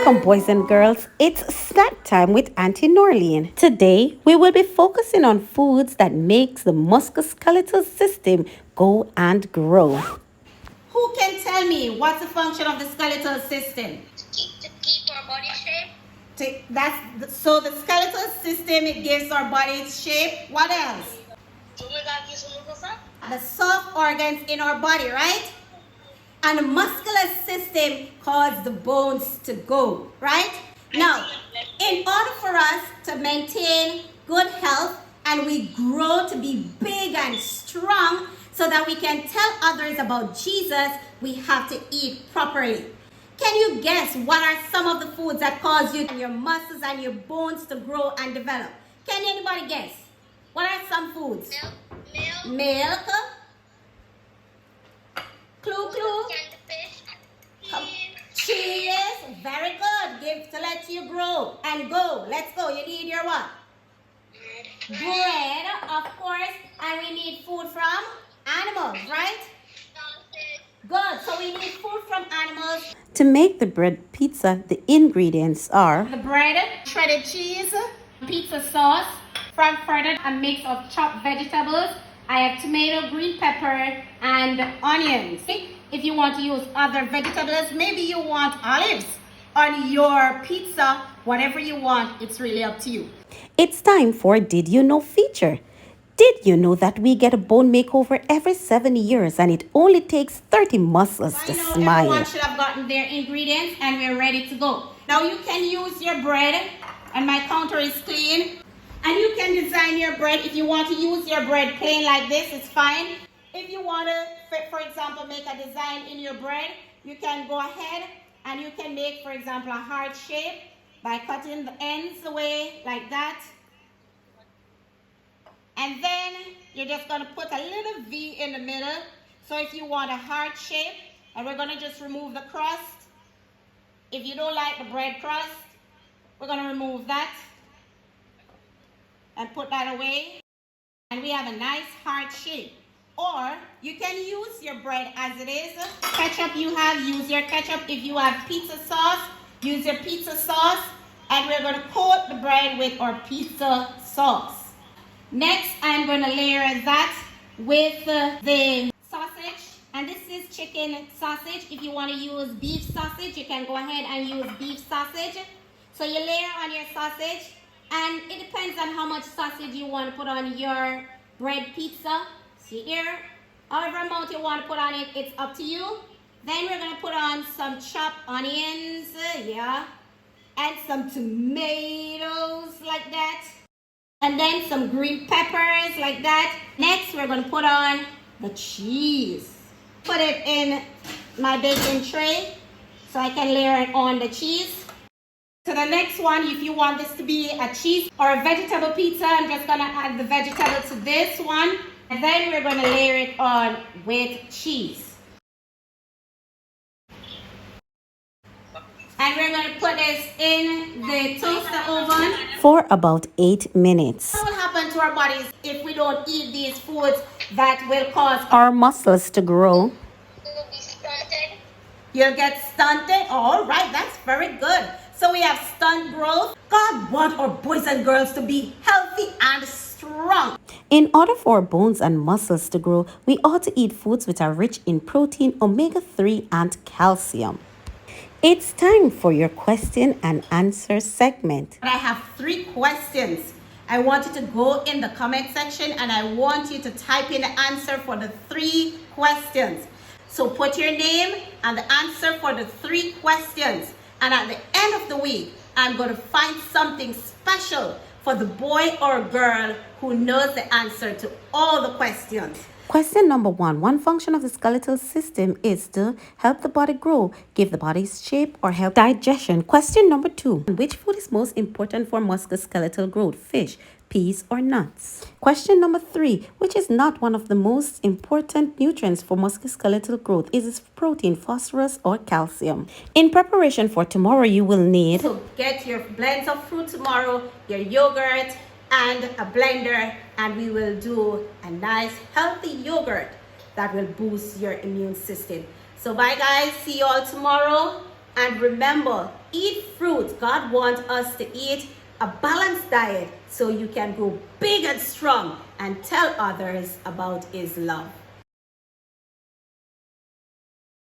Welcome, boys and girls. It's snack time with Auntie Norleen. Today, we will be focusing on foods that makes the musculoskeletal system go and grow. Who can tell me what's the function of the skeletal system? To keep our body shape. So the skeletal system, it gives our body its shape. What else? The soft organs in our body, right? And the muscular system causes the bones to go, right? Now, in order for us to maintain good health and we grow to be big and strong so that we can tell others about Jesus, we have to eat properly. Can you guess what are some of the foods that cause your muscles and your bones to grow and develop? Can anybody guess? What are some foods? Milk. Clue. Cheese. Very good. Give to let you grow and go. Let's go. You need your what? Bread, of course. And we need food from animals, right? Good. So we need food from animals. To make the bread pizza, the ingredients are The bread, shredded cheese, pizza sauce, frankfurter, a mix of chopped vegetables. I have tomato, green pepper, and onions. If you want to use other vegetables, maybe you want olives on your pizza, whatever you want, it's really up to you. It's time for Did You Know feature. Did you know that we get a bone makeover every 7 years and it only takes 30 muscles to smile? Everyone should have gotten their ingredients and we're ready to go. Now you can use your bread, and my counter is clean. And you can design your bread. If you want to use your bread plain like this, it's fine. If you want to, for example, make a design in your bread, you can go ahead and you can make, for example, a heart shape by cutting the ends away like that. And then you're just going to put a little V in the middle. So if you want a heart shape, and we're going to just remove the crust. If you don't like the bread crust, we're going to remove that and put that away. And we have a nice heart shape. Or you can use your bread as it is. Ketchup you have, use your ketchup. If you have pizza sauce, use your pizza sauce. And we're going to coat the bread with our pizza sauce. Next, I'm going to layer that with the sausage. And this is chicken sausage. If you want to use beef sausage, you can go ahead and use beef sausage. So you layer on your sausage. And it depends on how much sausage you want to put on your bread pizza. See here? However amount you want to put on it, it's up to you. Then we're going to put on some chopped onions, and some tomatoes like that. And then some green peppers like that. Next, we're going to put on the cheese. Put it in my baking tray so I can layer it on the cheese. So the next one, if you want this to be a cheese or a vegetable pizza, I'm just going to add the vegetable to this one. And then we're going to layer it on with cheese. And we're going to put this in the toaster oven for about 8 minutes. What will happen to our bodies if we don't eat these foods that will cause our muscles to grow? You'll be stunted. You'll get stunted. All right, that's very good. So we have stunt growth. God wants our boys and girls to be healthy and strong. In order for our bones and muscles to grow, we ought to eat foods which are rich in protein, omega-3, and calcium. It's time for your question and answer segment. I have 3 questions. I want you to go in the comment section and I want you to type in the answer for the 3 questions. So put your name and the answer for the 3 questions. And at the end of the week, I'm going to find something special for the boy or girl who knows the answer to all the questions. Question number 1. One function of the skeletal system is to help the body grow, give the body shape, or help digestion. Question number 2. Which food is most important for musculoskeletal growth? Fish, peas, or nuts? Question number 3. Which is not one of the most important nutrients for musculoskeletal growth? Is it protein, phosphorus, or calcium? In preparation for tomorrow, you will need to get your blends of fruit tomorrow, your yogurt, and a blender, and we will do a nice healthy yogurt that will boost your immune system. So bye guys, see you all tomorrow, And remember, eat fruit. God wants us to eat a balanced diet so you can grow big and strong and tell others about His love.